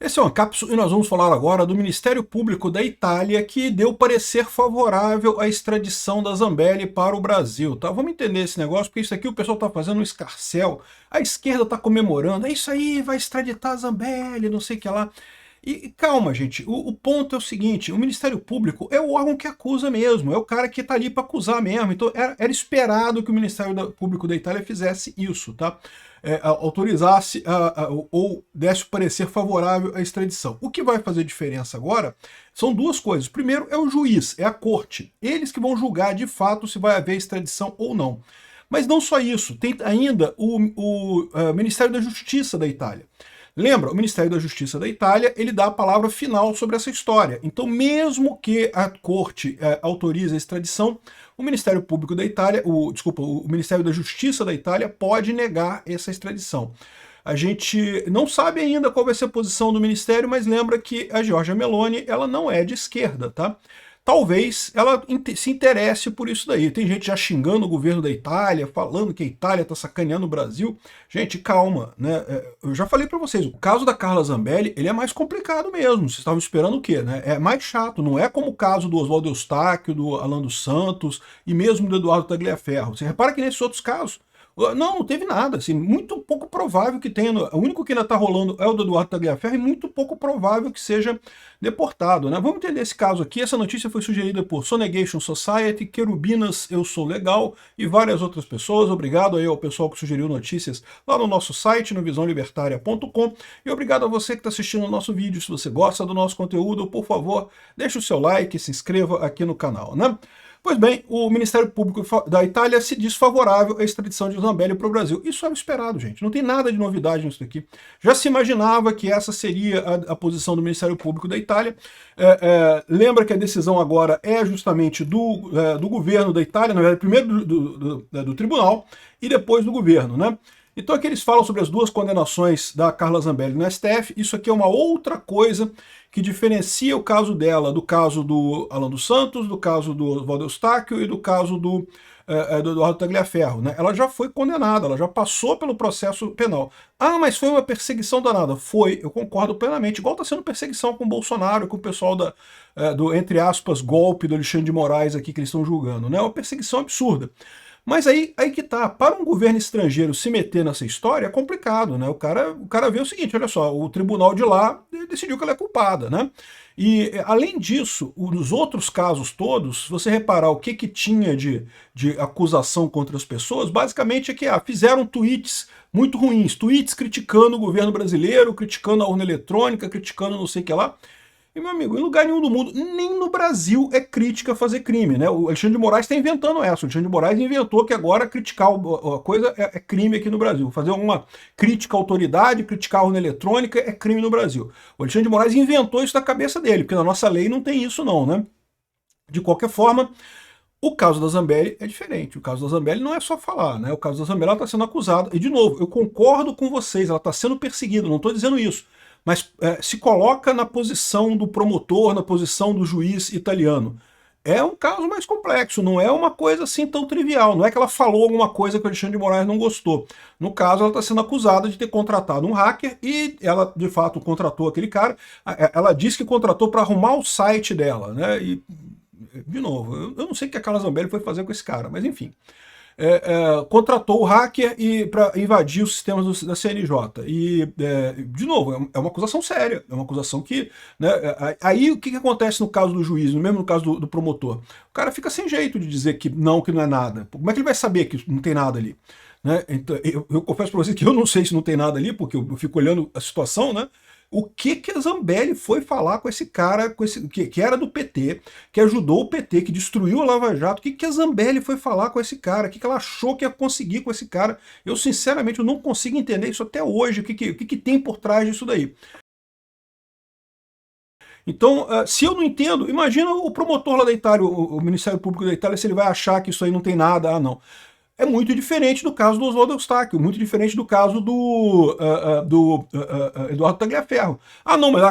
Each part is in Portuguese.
Esse é uma cápsula e nós vamos falar agora do Ministério Público da Itália que deu parecer favorável à extradição da Zambelli para o Brasil. Tá? Vamos entender esse negócio, porque isso aqui o pessoal está fazendo um escarcéu, a esquerda está comemorando, é isso aí, vai extraditar a Zambelli, não sei o que lá. E calma, gente, o ponto é o seguinte, o Ministério Público é o órgão que acusa mesmo, é o cara que está ali para acusar mesmo, então era esperado que o Ministério Público da Itália fizesse isso, tá? Autorizasse ou desse o parecer favorável à extradição. O que vai fazer diferença agora são duas coisas. Primeiro é o juiz, é a corte, eles que vão julgar de fato se vai haver extradição ou não. Mas não só isso, tem ainda o Ministério da Justiça da Itália. Lembra, o Ministério da Justiça da Itália, ele dá a palavra final sobre essa história. Então, mesmo que a corte autorize a extradição, o Ministério Público da Itália, o Ministério da Justiça da Itália pode negar essa extradição. A gente não sabe ainda qual vai ser a posição do Ministério, mas lembra que a Giorgia Meloni, ela não é de esquerda, tá? Talvez ela se interesse por isso daí. Tem gente já xingando o governo da Itália, falando que a Itália está sacaneando o Brasil. Gente, calma, né? Eu já falei para vocês, o caso da Carla Zambelli, ele é mais complicado mesmo. Vocês estavam esperando o quê, né? É mais chato, não é como o caso do Oswaldo Eustáquio, do Alan dos Santos e mesmo do Eduardo Tagliaferro. Você repara que nesses outros casos, não teve nada, assim, muito pouco provável que tenha, o único que ainda está rolando é o do Eduardo Tagliaferro e muito pouco provável que seja deportado, né? Vamos entender esse caso aqui, essa notícia foi sugerida por Sonegation Society, Querubinas Eu Sou Legal e várias outras pessoas. Obrigado aí ao pessoal que sugeriu notícias lá no nosso site, no visãolibertaria.com, e obrigado a você que está assistindo o nosso vídeo. Se você gosta do nosso conteúdo, por favor, deixe o seu like e se inscreva aqui no canal, né? Pois bem, o Ministério Público da Itália se diz favorável à extradição de Zambelli para o Brasil. Isso era esperado, gente. Não tem nada de novidade nisso aqui. Já se imaginava que essa seria a posição do Ministério Público da Itália. Lembra que a decisão agora é justamente do governo da Itália, na verdade, primeiro do tribunal e depois do governo, né? Então aqui eles falam sobre as duas condenações da Carla Zambelli no STF. Isso aqui é uma outra coisa que diferencia o caso dela do caso do Alan dos Santos, do caso do Oswaldo Eustáquio e do caso do Eduardo Tagliaferro, né? Ela já foi condenada, ela já passou pelo processo penal. Ah, mas foi uma perseguição danada. Foi, eu concordo plenamente. Igual está sendo perseguição com o Bolsonaro, com o pessoal do, entre aspas, golpe do Alexandre de Moraes aqui que eles estão julgando, né? É uma perseguição absurda. Mas aí que tá, para um governo estrangeiro se meter nessa história é complicado, né? O cara vê o seguinte, olha só, o tribunal de lá decidiu que ela é culpada, né? E, além disso, nos outros casos todos, se você reparar o que tinha de acusação contra as pessoas, basicamente é que fizeram tweets muito ruins, tweets criticando o governo brasileiro, criticando a urna eletrônica, criticando não sei o que lá. E, meu amigo, em lugar nenhum do mundo, nem no Brasil é crítica fazer crime, né? O Alexandre de Moraes está inventando essa. O Alexandre de Moraes inventou que agora criticar a coisa é crime aqui no Brasil. Fazer uma crítica à autoridade, criticar a urna eletrônica é crime no Brasil. O Alexandre de Moraes inventou isso da cabeça dele, porque na nossa lei não tem isso não, né? De qualquer forma, o caso da Zambelli é diferente. O caso da Zambelli não é só falar, né? O caso da Zambelli está sendo acusada. E, de novo, eu concordo com vocês, ela está sendo perseguida, não estou dizendo isso. Mas se coloca na posição do promotor, na posição do juiz italiano. É um caso mais complexo, não é uma coisa assim tão trivial. Não é que ela falou alguma coisa que o Alexandre de Moraes não gostou. No caso, ela está sendo acusada de ter contratado um hacker e ela, de fato, contratou aquele cara. Ela disse que contratou para arrumar o site dela, né? E, de novo, eu não sei o que a Carla Zambelli foi fazer com esse cara, mas enfim. Contratou o hacker para invadir os sistemas da CNJ. E, de novo, é uma acusação séria, é uma acusação que... Né, aí o que acontece no caso do juiz, mesmo no caso do promotor? O cara fica sem jeito de dizer que não é nada. Como é que ele vai saber que não tem nada ali? Né? Então, eu confesso para vocês que eu não sei se não tem nada ali, porque eu fico olhando a situação, né? O que a Zambelli foi falar com esse cara, que era do PT, que ajudou o PT, que destruiu a Lava Jato? O que a Zambelli foi falar com esse cara? O que ela achou que ia conseguir com esse cara? Eu, sinceramente, eu não consigo entender isso até hoje, o que tem por trás disso daí. Então, se eu não entendo, imagina o promotor lá da Itália, o Ministério Público da Itália, se ele vai achar que isso aí não tem nada, não. É muito diferente do caso do Oswaldo Eustáquio, muito diferente do caso do Eduardo Tagliaferro. Ah, não, mas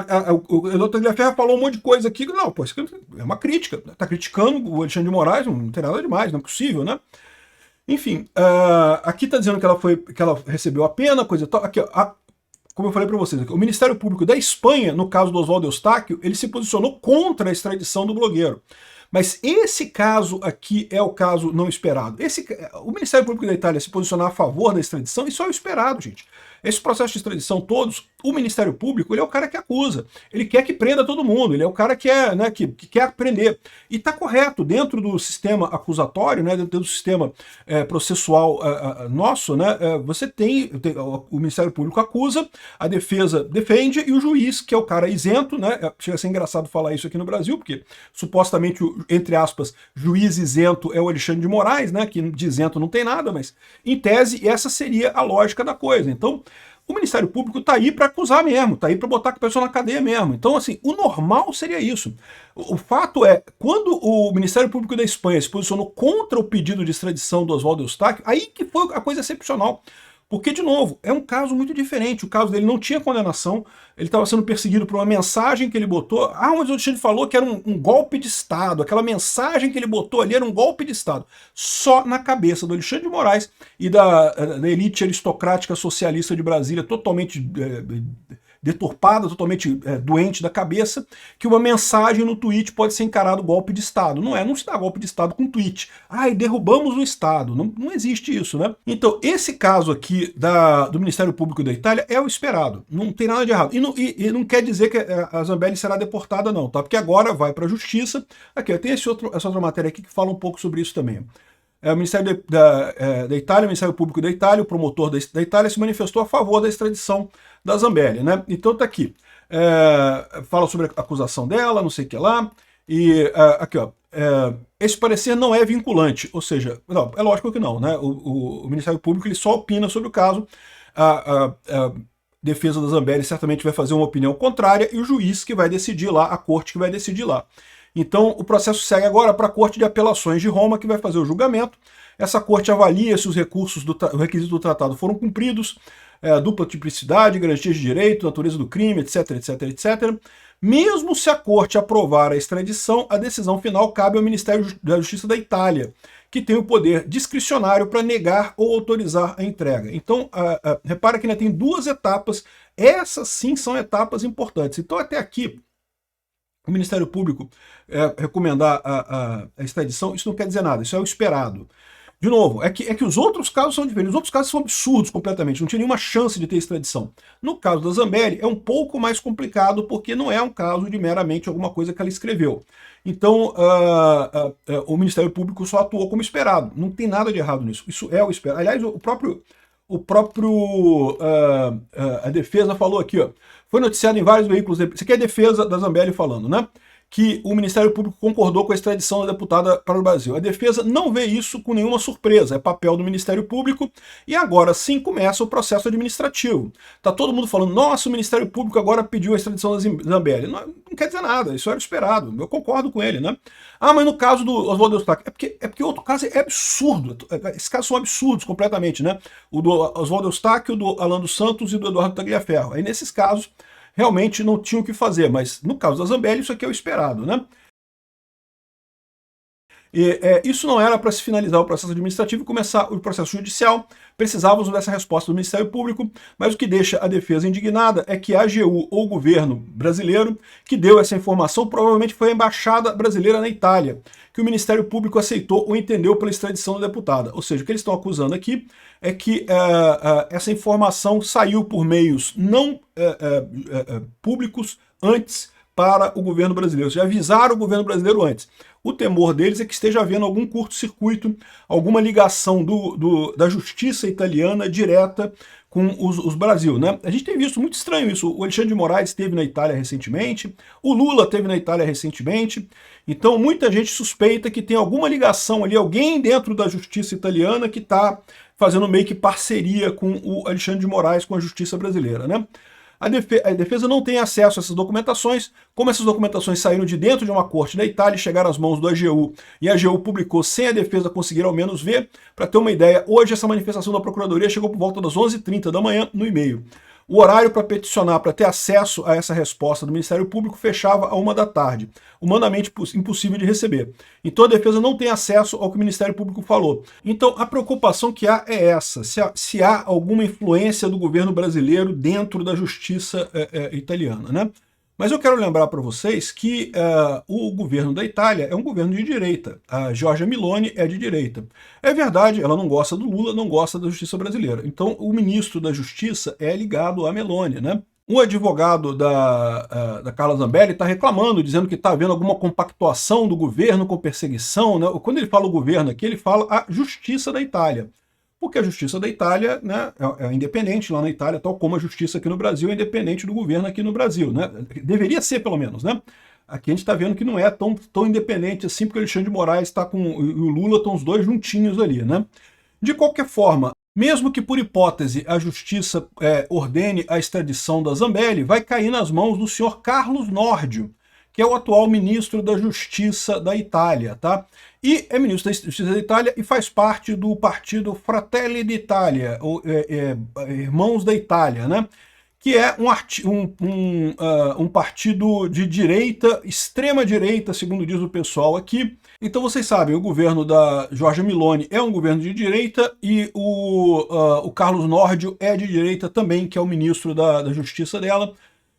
o Eduardo Tagliaferro falou um monte de coisa aqui. Não, pô, isso é uma crítica. Está criticando o Alexandre de Moraes, não tem nada demais, não é possível, né? Enfim, aqui está dizendo que ela recebeu a pena, coisa e tal. Aqui, ó, como eu falei para vocês, o Ministério Público da Espanha, no caso do Oswaldo Eustáquio, ele se posicionou contra a extradição do blogueiro. Mas esse caso aqui é o caso não esperado. O Ministério Público da Itália se posicionar a favor da extradição, isso é o esperado, gente. Esse processo de extradição todos, o Ministério Público, ele é o cara que acusa. Ele quer que prenda todo mundo, ele é o cara que, que quer prender. E está correto, dentro do sistema acusatório, né, dentro do sistema processual nosso, né, você tem o Ministério Público acusa, a defesa defende e o juiz, que é o cara isento, né, chega a ser engraçado falar isso aqui no Brasil, porque supostamente, entre aspas, juiz isento é o Alexandre de Moraes, né, que de isento não tem nada, mas em tese essa seria a lógica da coisa. Então, o Ministério Público está aí para acusar mesmo, está aí para botar a pessoa na cadeia mesmo. Então, assim, o normal seria isso. O fato é, quando o Ministério Público da Espanha se posicionou contra o pedido de extradição do Oswaldo Eustáquio, aí que foi a coisa excepcional. Porque, de novo, é um caso muito diferente. O caso dele não tinha condenação, ele estava sendo perseguido por uma mensagem que ele botou. Mas o Alexandre falou que era um golpe de Estado. Aquela mensagem que ele botou ali era um golpe de Estado. Só na cabeça do Alexandre de Moraes e da elite aristocrática socialista de Brasília, totalmente deturpada, totalmente doente da cabeça, que uma mensagem no tweet pode ser encarado golpe de Estado. Não se dá golpe de Estado com tweet. Derrubamos o Estado. Não existe isso, né? Então, esse caso aqui do Ministério Público da Itália é o esperado. Não tem nada de errado. E não quer dizer que a Zambelli será deportada, não, tá? Porque agora vai para a Justiça. Aqui, tem essa outra matéria aqui que fala um pouco sobre isso também. O Ministério da Itália, o Ministério Público da Itália, o promotor da Itália se manifestou a favor da extradição da Zambelli, né? Então tá aqui. Fala sobre a acusação dela, não sei o que lá. E aqui, ó. Esse parecer não é vinculante, ou seja, não, é lógico que não, né? O Ministério Público ele só opina sobre o caso. A defesa da Zambelli certamente vai fazer uma opinião contrária e o juiz que vai decidir lá, a corte que vai decidir lá. Então, o processo segue agora para a Corte de Apelações de Roma, que vai fazer o julgamento. Essa corte avalia se os requisitos do tratado foram cumpridos, dupla tipicidade, garantias de direito, natureza do crime, etc, etc, etc. Mesmo se a corte aprovar a extradição, a decisão final cabe ao Ministério da Justiça da Itália, que tem o poder discricionário para negar ou autorizar a entrega. Então, repara que ainda tem duas etapas. Essas sim são etapas importantes. Então, até aqui, o Ministério Público recomendar a extradição, isso não quer dizer nada, isso é o esperado. De novo, é que os outros casos são diferentes, os outros casos são absurdos completamente, não tinha nenhuma chance de ter extradição. No caso da Zambelli é um pouco mais complicado, porque não é um caso de meramente alguma coisa que ela escreveu. Então, o Ministério Público só atuou como esperado, não tem nada de errado nisso, isso é o esperado. Aliás, a defesa falou aqui, ó, foi noticiado em vários veículos, isso aqui é a defesa da Zambelli falando, né? Que o Ministério Público concordou com a extradição da deputada para o Brasil. A defesa não vê isso com nenhuma surpresa, é papel do Ministério Público e agora sim começa o processo administrativo. Tá todo mundo falando, nossa, o Ministério Público agora pediu a extradição da Zambelli. Não quer dizer nada, isso era esperado, eu concordo com ele, né? Mas no caso do Oswaldo Eustáquio, é porque outro caso é absurdo, esses casos são absurdos completamente, né? O do Oswaldo Eustáquio, do Alan dos Santos e do Eduardo Tagliaferro. Aí nesses casos, realmente não tinham o que fazer, mas no caso da Zambelli isso aqui é o esperado, né? Isso não era para se finalizar o processo administrativo e começar o processo judicial, precisávamos dessa resposta do Ministério Público, mas o que deixa a defesa indignada é que a AGU ou o governo brasileiro que deu essa informação provavelmente foi a Embaixada Brasileira na Itália, que o Ministério Público aceitou ou entendeu pela extradição da deputada. Ou seja, o que eles estão acusando aqui é que essa informação saiu por meios não públicos antes para o governo brasileiro, já avisaram o governo brasileiro antes. O temor deles é que esteja havendo algum curto-circuito, alguma ligação da justiça italiana direta com os Brasil, né? A gente tem visto muito estranho isso. O Alexandre de Moraes esteve na Itália recentemente, o Lula esteve na Itália recentemente, então muita gente suspeita que tem alguma ligação ali, alguém dentro da justiça italiana que está fazendo meio que parceria com o Alexandre de Moraes, com a justiça brasileira, né? A defesa não tem acesso a essas documentações. Como essas documentações saíram de dentro de uma corte da Itália e chegaram às mãos do AGU, e a AGU publicou sem a defesa conseguir ao menos ver, para ter uma ideia, hoje essa manifestação da Procuradoria chegou por volta das 11h30 da manhã no e-mail. O horário para peticionar, para ter acesso a essa resposta do Ministério Público, fechava à 1 da tarde, humanamente impossível de receber. Então a defesa não tem acesso ao que o Ministério Público falou. Então a preocupação que há é essa, se há alguma influência do governo brasileiro dentro da justiça italiana, né? Mas eu quero lembrar para vocês que o governo da Itália é um governo de direita. A Giorgia Meloni é de direita. É verdade, ela não gosta do Lula, não gosta da justiça brasileira. Então o ministro da Justiça é ligado à Meloni, né? Um advogado da Carla Zambelli está reclamando, dizendo que está havendo alguma compactuação do governo com perseguição, né? Quando ele fala o governo aqui, ele fala a justiça da Itália. Porque a justiça da Itália, né, é independente lá na Itália, tal como a justiça aqui no Brasil é independente do governo aqui no Brasil, né? Deveria ser, pelo menos, né? Aqui a gente está vendo que não é tão independente assim, porque o Alexandre de Moraes está com o Lula, estão os dois juntinhos ali, né? De qualquer forma, mesmo que por hipótese a justiça ordene a extradição da Zambelli, vai cair nas mãos do senhor Carlos Nordio, que é o atual ministro da Justiça da Itália, tá? E é ministro da Justiça da Itália e faz parte do partido Fratelli d'Italia, ou Irmãos da Itália, né? Que é um partido de direita, extrema direita, segundo diz o pessoal aqui. Então vocês sabem, o governo da Giorgia Meloni é um governo de direita e o Carlos Nordio é de direita também, que é o ministro da Justiça dela.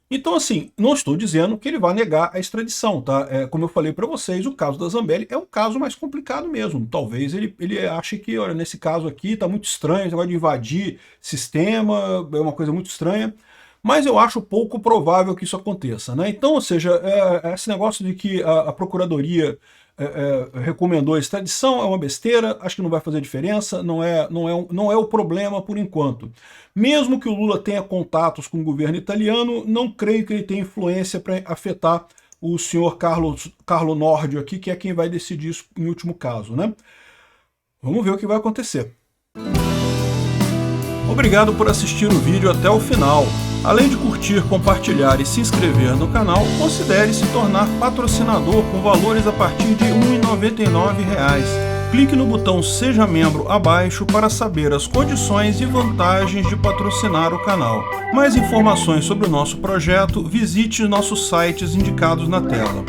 Então, assim, não estou dizendo que ele vai negar a extradição, tá? Como eu falei para vocês, o caso da Zambelli é um caso mais complicado mesmo. Talvez ele ache que, olha, nesse caso aqui está muito estranho, esse negócio de invadir sistema, é uma coisa muito estranha. Mas eu acho pouco provável que isso aconteça, né? Então, ou seja, esse negócio de que a Procuradoria recomendou a extradição é uma besteira, acho que não vai fazer diferença, não é o problema por enquanto. Mesmo que o Lula tenha contatos com o governo italiano, não creio que ele tenha influência para afetar o senhor Carlo Nordio aqui, que é quem vai decidir isso em último caso, né? Vamos ver o que vai acontecer. Obrigado por assistir o vídeo até o final. Além de curtir, compartilhar e se inscrever no canal, considere se tornar patrocinador com valores a partir de R$ 1,99. Clique no botão Seja Membro abaixo para saber as condições e vantagens de patrocinar o canal. Mais informações sobre o nosso projeto, visite nossos sites indicados na tela.